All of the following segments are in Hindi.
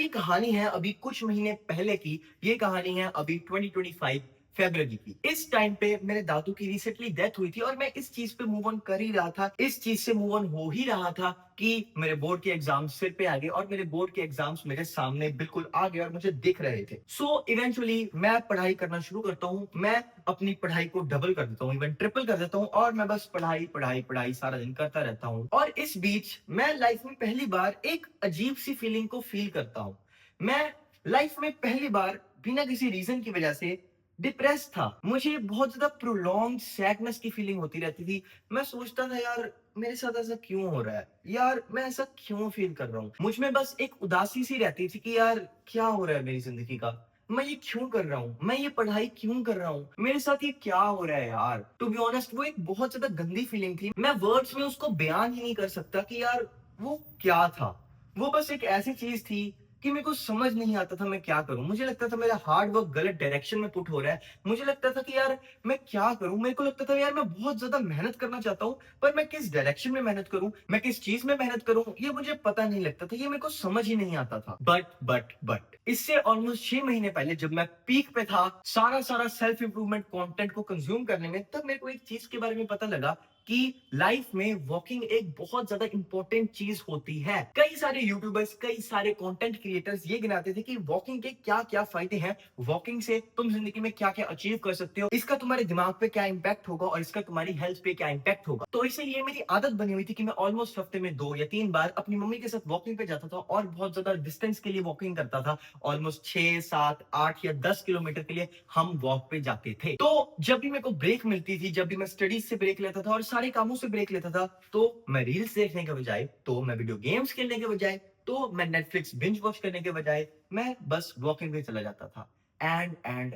ये कहानी है अभी कुछ महीने पहले की। ये कहानी है अभी 2025 फरवरी की। इस टाइम पे मेरे दादू की रिसेंटली डेथ हुई थी और मैं इस चीज पे मूव ऑन कर ही रहा था। इस चीज से मूव ऑन हो ही रहा था कि मेरे बोर्ड के एग्जाम्स सिर पे आ गए और मेरे बोर्ड के एग्जाम्स मेरे सामने बिल्कुल आ गए और मुझे दिख रहे थे। सो इवेंचुअली मैं पढ़ाई करना शुरू करता हूँ। मैं अपनी पढ़ाई को डबल कर देता हूँ, इवन ट्रिपल कर देता हूँ और मैं बस पढ़ाई पढ़ाई पढ़ाई सारा दिन करता रहता हूँ। और इस बीच मैं लाइफ में पहली बार एक अजीब सी फीलिंग को फील करता हूँ। मैं लाइफ में पहली बार बिना किसी रीजन की वजह से डिप्रेस था। मुझे बहुत ज्यादा प्रोलॉन्ग सैडनेस की फीलिंग होती रहती थी। मैं सोचता था यार मेरे साथ ऐसा क्यों हो रहा है, यार मैं ऐसा क्यों फील कर रहा हूँ। मुझ में बस एक उदासी सी रहती थी कि यार क्या हो रहा है मेरी जिंदगी का, मैं ये क्यों कर रहा हूँ, मैं ये पढ़ाई क्यों कर रहा हूँ, मेरे साथ ये क्या हो रहा है यार। टू बी ऑनेस्ट वो एक बहुत ज्यादा गंदी फीलिंग थी। मैं वर्ड्स में उसको बयान ही नहीं कर सकता कि यार वो क्या था। वो बस एक ऐसी चीज थी कि मेरे को समझ नहीं आता था मैं क्या करूं। मुझे लगता था मेरा हार्ड वर्क गलत डायरेक्शन में पुट हो रहा है। मुझे लगता था कि यार मैं क्या करूं। मेरे को लगता था यार मैं बहुत ज्यादा मेहनत करना चाहता हूं, पर मैं किस डायरेक्शन में मेहनत करूं, मैं किस चीज में मेहनत करूं, ये मुझे पता नहीं लगता था। ये मेरे को समझ ही नहीं आता था। बट इससे ऑलमोस्ट 6 महीने पहले जब मैं पीक पे था सारा सारा सेल्फ इंप्रूवमेंट कंटेंट को कंज्यूम करने में, तब मेरे को एक चीज के बारे में पता लगा कि लाइफ में वॉकिंग एक बहुत ज्यादा इंपॉर्टेंट चीज होती है। कई सारे यूट्यूबर्स, कई सारे कंटेंट क्रिएटर्स ये गिनाते थे कि वॉकिंग के क्या क्या फायदे हैं, वॉकिंग से तुम जिंदगी में क्या क्या अचीव कर सकते हो, इसका तुम्हारे दिमाग पे क्या इंपैक्ट होगा और इसका तुम्हारी हेल्थ पे क्या इंपैक्ट होगा। तो इसीलिए मेरी आदत बनी हुई थी कि मैं ऑलमोस्ट हफ्ते में 2 या 3 बार अपनी मम्मी के साथ वॉकिंग पे जाता था और बहुत ज्यादा डिस्टेंस के लिए वॉकिंग करता था। ऑलमोस्ट 6 7 8 या 10 किलोमीटर के लिए हम वॉक पे जाते थे। तो जब भी मेरे को ब्रेक मिलती थी, जब भी मैं स्टडीज से ब्रेक लेता था और सारे कामों से ब्रेक लेता था, तो मैं रील्स देखने के बजाय, तो मैं वीडियो गेम्स खेलने के बजाय, तो मैं नेटफ्लिक्स बिंज वॉच करने के बजाय मैं बस वॉकिंग पे चला जाता था। एंड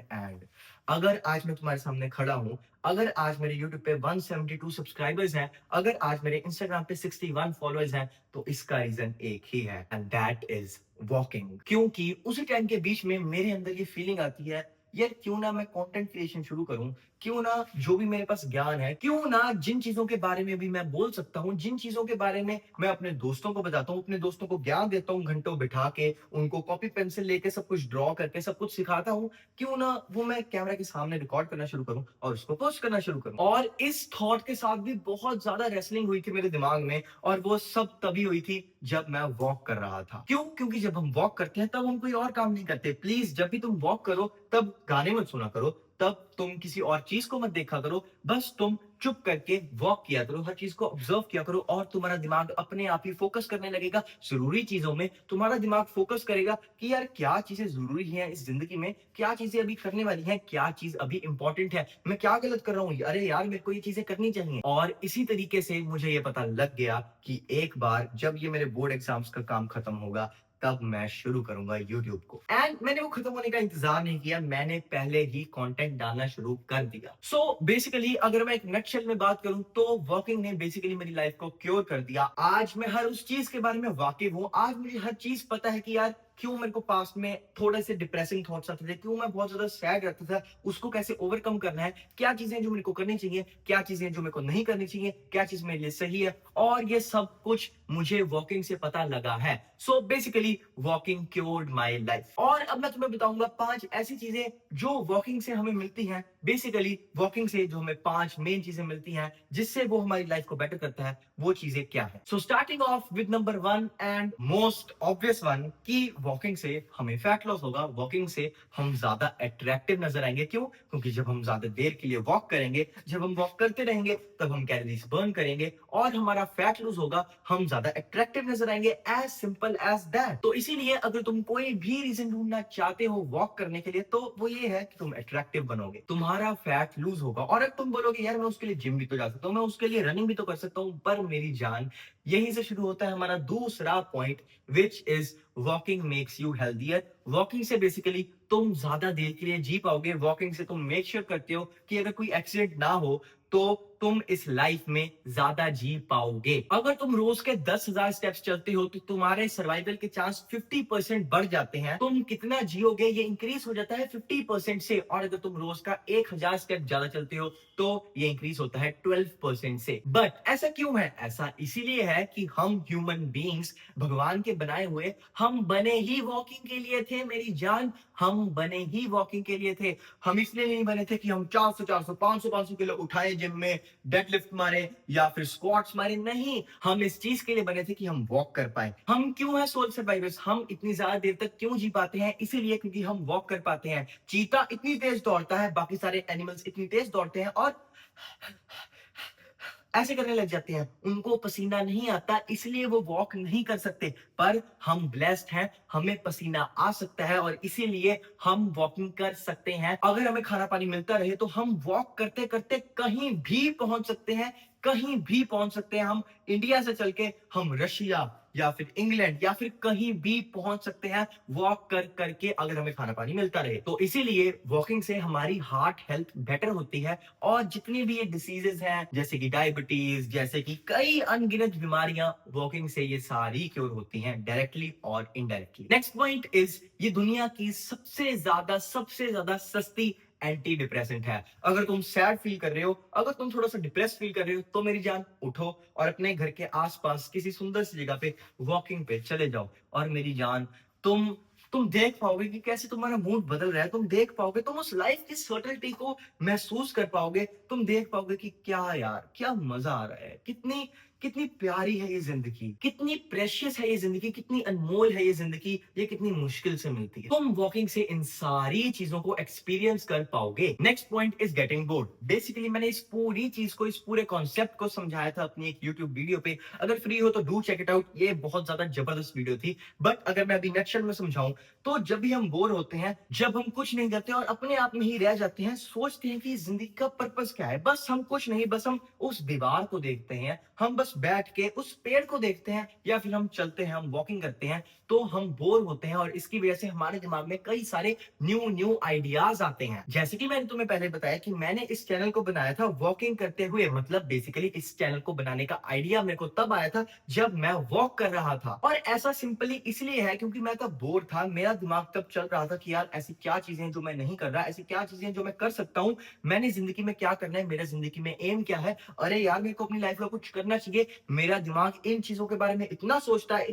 अगर आज मैं तुम्हारे सामने खड़ा हूं, अगर आज मेरे YouTube पे 172 सब्सक्राइबर्स हैं, अगर आज मेरे Instagram पे 61 फॉलोअर्स हैं, तो इसका रीजन एक ही है एंड दैट इज वॉकिंग। क्योंकि उसी टाइम के बीच में मेरे अंदर ये फीलिंग आती है यार क्यों ना मैं कंटेंट क्रिएशन शुरू करूं, क्यों ना जो भी मेरे पास ज्ञान है, क्यों ना जिन चीजों के बारे में भी मैं बोल सकता हूँ, जिन चीजों के बारे में मैं अपने दोस्तों को बताता हूँ, अपने दोस्तों को ज्ञान देता हूँ, घंटों बिठा के उनको कॉपी पेंसिल लेके सब कुछ ड्रॉ करके सब कुछ सिखाता हूँ, क्यों ना वो मैं कैमरा के सामने रिकॉर्ड करना शुरू करूं और उसको पोस्ट करना शुरू करूं। और इस थॉट के साथ भी बहुत ज्यादा रेसलिंग हुई थी मेरे दिमाग में और वो सब तभी हुई थी जब मैं वॉक कर रहा था। क्यों? क्योंकि जब हम वॉक करते हैं तब हम कोई और काम नहीं करते। प्लीज जब भी तुम वॉक करो तब गाने मत सुना करो, तब तुम किसी और चीज को मत देखा करो, बस तुम चुप करके वॉक किया करो, हर चीज को ऑब्जर्व किया करो और तुम्हारा दिमाग अपने आप ही फोकस करने लगेगा जरूरी चीजों में। तुम्हारा दिमाग फोकस करेगा कि यार क्या चीजें जरूरी हैं इस जिंदगी में, क्या चीजें अभी करने वाली हैं, क्या चीज अभी इंपॉर्टेंट है, मैं क्या गलत कर रहा हूँ, अरे यार मेरे को ये चीजें करनी चाहिए। और इसी तरीके से मुझे ये पता लग गया कि एक बार जब ये मेरे बोर्ड एग्जाम्स का काम खत्म होगा तब मैं शुरू करूंगा यूट्यूब को। एंड मैंने वो खत्म होने का इंतजार नहीं किया, मैंने पहले ही कंटेंट डालना शुरू कर दिया। सो बेसिकली अगर मैं एक नटशेल में बात करूं तो वॉकिंग ने बेसिकली मेरी लाइफ को क्योर कर दिया। आज मैं हर उस चीज के बारे में वाकिफ हूं। आज मुझे हर चीज पता है कि यार क्यों मेरे को पास्ट में थोड़े से डिप्रेसिंग थॉट्स आते थे, क्यों मैं बहुत ज्यादा सैड रहता था, उसको कैसे ओवरकम करना है, क्या चीजें जो मेरे को करनी चाहिए, क्या चीजें जो मेरे को नहीं करनी चाहिए, क्या चीज मेरे लिए सही है, और ये सब कुछ मुझे वॉकिंग से पता लगा है। So basically walking cured my life. और अब मैं तुम्हें बताऊंगा 5 ऐसी चीजें जो वॉकिंग से हमें मिलती हैं। बेसिकली वॉकिंग से जो हमें 5 मेन चीजें मिलती हैं जिससे वो हमारी लाइफ को बेटर करता है, वो चीजें क्या है। So starting of with number 1 and most obvious one कि वॉकिंग से हमें फैट लॉस होगा। वॉकिंग से हम ज्यादा अट्रैक्टिव नजर आएंगे। क्यों? क्योंकि जब हम ज्यादा देर के लिए वॉक करेंगे, जब हम वॉक करते रहेंगे तब हम कैलोरीज बर्न करेंगे और हमारा फैट लूज होगा, हम ज्यादा अट्रैक्टिव नजर आएंगे। As simple as that. तो इसीलिए अगर तुम कोई भी रीजन ढूंढना चाहते हो वॉक करने के लिए तो वो ये है कि तुम अट्रैक्टिव बनोगे, तुम्हारा फैट लूज होगा। और अब तुम बोलोगे यार मैं उसके लिए जिम भी तो जा सकता हूँ, मैं उसके लिए रनिंग भी तो कर सकता हूँ, पर मेरी जान यहीं से शुरू होता है हमारा दूसरा point, which is walking makes you healthier. Walking से बेसिकली तुम ज्यादा देर के लिए जी पाओगे। वॉकिंग से तुम मेक श्योर करते हो कि अगर कोई एक्सीडेंट ना हो तो तुम इस लाइफ में ज्यादा जी पाओगे। अगर तुम रोज के 10,000 स्टेप्स चलते हो तो तुम्हारे सर्वाइवल के चांस 50% बढ़ जाते हैं। तुम कितना जियोगे ये इंक्रीज हो जाता है 50% से, और अगर तुम रोज का 1,000 स्टेप ज्यादा चलते हो तो ये इंक्रीज होता है 12% से। बट ऐसा क्यों है? ऐसा इसीलिए है कि हम ह्यूमन बीइंग्स, भगवान के बनाए हुए, हम बने ही वॉकिंग के लिए थे मेरी जान। हम बने ही वॉकिंग के लिए थे। हम इसलिए नहीं बने थे कि हम 400 500 किलो उठाए जिम में, डेडलिफ्ट मारे या फिर स्क्वाट्स मारे। नहीं, हम इस चीज के लिए बने थे कि हम वॉक कर पाए। हम क्यों हैं सोल सर्वाइवर्स? हम इतनी ज्यादा देर तक क्यों जी पाते हैं? इसीलिए क्योंकि हम वॉक कर पाते हैं। चीता इतनी तेज दौड़ता है, बाकी सारे एनिमल्स इतनी तेज दौड़ते हैं और ऐसे करने लग जाते हैं, उनको पसीना नहीं आता, इसलिए वो वॉक नहीं कर सकते। पर हम ब्लेस्ड हैं, हमें पसीना आ सकता है और इसीलिए हम वॉकिंग कर सकते हैं। अगर हमें खाना पानी मिलता रहे तो हम वॉक करते करते कहीं भी पहुंच सकते हैं, कहीं भी पहुंच सकते हैं। हम इंडिया से चल के हम रशिया या फिर इंग्लैंड या फिर कहीं भी पहुंच सकते हैं वॉक कर करके, अगर हमें खाना पानी मिलता रहे तो। इसीलिए वॉकिंग से हमारी हार्ट हेल्थ बेटर होती है, और जितनी भी ये डिसीजेस हैं जैसे कि डायबिटीज, जैसे कि कई अनगिनत बीमारियां, वॉकिंग से ये सारी क्योर होती हैं डायरेक्टली और इनडायरेक्टली। नेक्स्ट पॉइंट इज, ये दुनिया की सबसे ज्यादा सस्ती एंटी डिप्रेसेंट है। अगर तुम सैड फील कर रहे हो, अगर तुम थोड़ा सा डिप्रेस फील कर रहे हो, तो मेरी जान उठो और अपने घर के आसपास किसी सुंदर सी जगह पे वॉकिंग पे चले जाओ। और मेरी जान, तुम देख पाओगे कि कैसे तुम्हारा मूड बदल रहा है। तुम देख पाओगे, तुम उस लाइफ की सर्टेनिटी को महसूस कर पाओगे। तुम देख पाओगे कि क्या यार, क्या मजा आ रहा है, कितनी कितनी प्यारी है ये जिंदगी, कितनी प्रेशियस है ये जिंदगी, कितनी अनमोल है ये जिंदगी, ये कितनी मुश्किल से मिलती है। तुम वॉकिंग से इन सारी चीजों को एक्सपीरियंस कर पाओगे। Next point is getting bored. Basically मैंने इस पूरी चीज को, इस पूरे कॉन्सेप्ट को समझाया था अपनी एक यूट्यूब वीडियो पे। अगर फ्री हो तो डू चेक इट आउट, ये बहुत ज्यादा जबरदस्त वीडियो थी। बट अगर मैं अभी नटशल में समझाऊं तो जब भी हम बोर होते हैं, जब हम कुछ नहीं करते और अपने आप में ही रह जाते हैं, सोचते हैं कि जिंदगी का पर्पस क्या है, बस हम कुछ नहीं, बस हम उस दीवार को देखते हैं, हम बस बैठ के उस पेड़ को देखते हैं, या फिर हम चलते हैं, हम वॉकिंग करते हैं, तो हम बोर होते हैं। और इसकी वजह से हमारे दिमाग में कई सारे न्यू आइडियाज आते हैं। जैसे कि मैंने तुम्हें पहले बताया कि मैंने इस चैनल को बनाया था वॉकिंग करते हुए। मतलब बेसिकली इस चैनल को बनाने का आइडिया मेरे को तब आया था जब मैं वॉक कर रहा था। और ऐसा सिंपली इसलिए है क्योंकि मैं तब बोर था, मेरा दिमाग तब चल रहा था कि यार ऐसी क्या चीजें हैं जो मैं नहीं कर रहा, ऐसी क्या चीजें हैं जो मैं कर सकता हूँ, मैंने जिंदगी में क्या करना है, मेरा जिंदगी में एम क्या है, अरे यार मेरे को अपनी लाइफ में कुछ करना चाहिए। मेरा दिमाग इन चीजों के बारे में इतना सोचता है,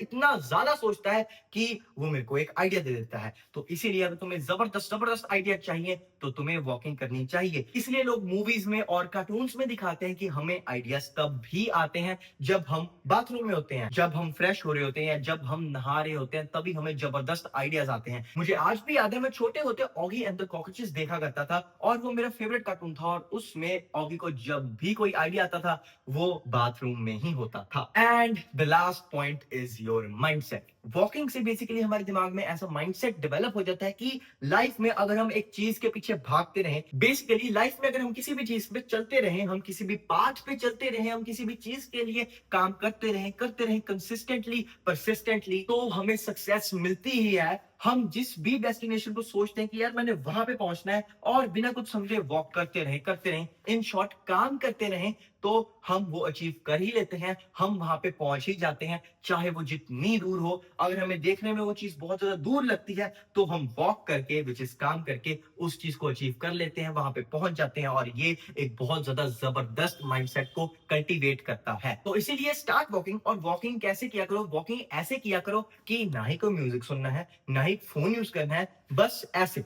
इतना ज्यादा सोचता है कि वो मेरे को एक आइडिया दे देता है। तो इसीलिए अगर तुम्हें जबरदस्त आइडिया चाहिए तो तुम्हें वॉकिंग करनी चाहिए। इसलिए लोग मूवीज में और कार्टून्स में दिखाते हैं कि हमें आइडियाज तब भी आते हैं जब हम बाथरूम में होते हैं, जब हम फ्रेश हो रहे होते हैं, जब हम नहा रहे होते हैं, तभी हमें जबरदस्त आइडियाज आते हैं। मुझे आज भी याद है, मैं छोटे होते ऑगी एंड द कॉकरोचेस देखा करता था और वो मेरा फेवरेट कार्टून था। और उसमें ऑगी को जब भी कोई आइडिया आता था वो बाथरूम में ही होता था। And the last point is your mindset. Walking से बेसिकली हमारे दिमाग में ऐसा माइंडसेट डेवलप हो जाता है कि लाइफ में अगर हम एक चीज के पीछे भागते रहें, बेसिकली लाइफ में अगर हम किसी भी चीज पे चलते रहें, हम किसी भी पाथ पे चलते रहें, हम किसी भी चीज के लिए काम करते रहें कंसिस्टेंटली, परसिस्टेंटली, तो हमें सक्सेस मिलती ही है। हम जिस भी डेस्टिनेशन को सोचते हैं कि यार मैंने वहां पे पहुंचना है, और बिना कुछ समझे वॉक करते रहें, इन शॉर्ट काम करते रहें, तो हम वो अचीव कर ही लेते हैं। हम वहां पे पहुंच ही जाते हैं, चाहे वो जितनी दूर हो। अगर हमें देखने में वो चीज बहुत ज्यादा दूर लगती है तो हम वॉक करके, विच इज काम करके, उस चीज को अचीव कर लेते हैं, वहां पे पहुंच जाते हैं। और ये एक बहुत ज्यादा जबरदस्त माइंडसेट को कल्टीवेट करता है। तो इसीलिए स्टार्ट वॉकिंग। और वॉकिंग कैसे किया करो? वॉकिंग ऐसे किया करो कि ना ही कोई म्यूजिक सुनना है, ना ही फोन यूज करना है, बस ऐसे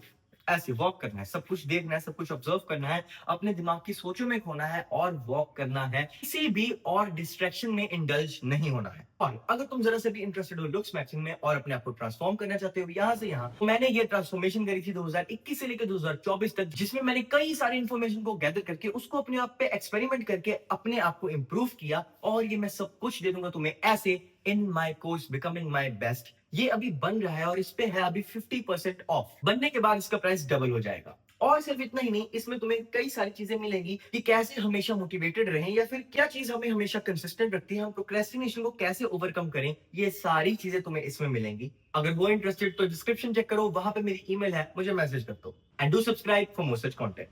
ऐसे वॉक करना है, सब कुछ देखना है, सब कुछ ऑब्जर्व करना है, अपने दिमाग की सोचों में खोना है और वॉक करना है। किसी भी और डिस्ट्रैक्शन में इंडल्ज नहीं होना है। और अगर तुम जरा से भी इंटरेस्टेड हो लुक्स मैचिंग में और अपने आप को ट्रांसफॉर्म करना चाहते हो यहाँ से यहाँ, तो मैंने ये ट्रांसफॉर्मेशन करी थी 2021 से लेकर 2024 तक, जिसमें मैंने कई सारी इंफॉर्मेशन को गैदर करके उसको अपने आप पे एक्सपेरिमेंट करके अपने आप को इंप्रूव किया। और ये मैं सब कुछ दे दूंगा तुम्हें ऐसे in my course becoming my best. ये अभी बन रहा है और इस पे है अभी 50% ऑफ। बनने के बाद इसका प्राइस डबल हो जाएगा। और सिर्फ इतना ही नहीं, इसमें तुम्हें कई सारी चीजें मिलेंगी कि कैसे हमेशा मोटिवेटेड रहें, या फिर क्या चीज हमें हमेशा कंसिस्टेंट रखती है, हम प्रोक्रेस्टिनेशन को कैसे ओवरकम करें, ये सारी चीजें तुम्हें इसमें मिलेंगी। अगर वो इंटरेस्टेड तो डिस्क्रिप्शन चेक करो, वहां पे मेरी ईमेल है, मुझे मैसेज कर दो। And do subscribe for more such content.